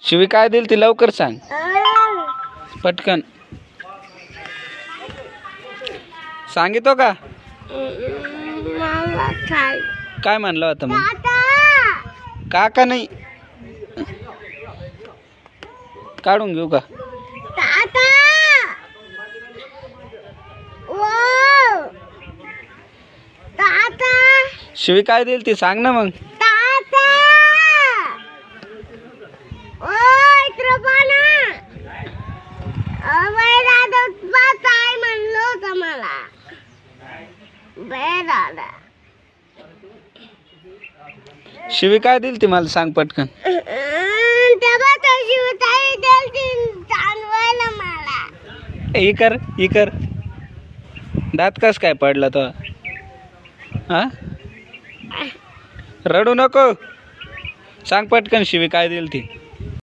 शिवी काय दिली ती लवकर सांग पटकन. सांगितो का काय म्हणलं होतं मग? काका नाही काढून घेऊ का? शिवी काय दिली ती सांग ना मग. काय म्हणलं होतं मला दादा? शिवी काय दिली ती मला सांग पटकन. ही कर दात कस काय पडला तो? हा रडू नको सांग पटकन शिवी काय दिली ती.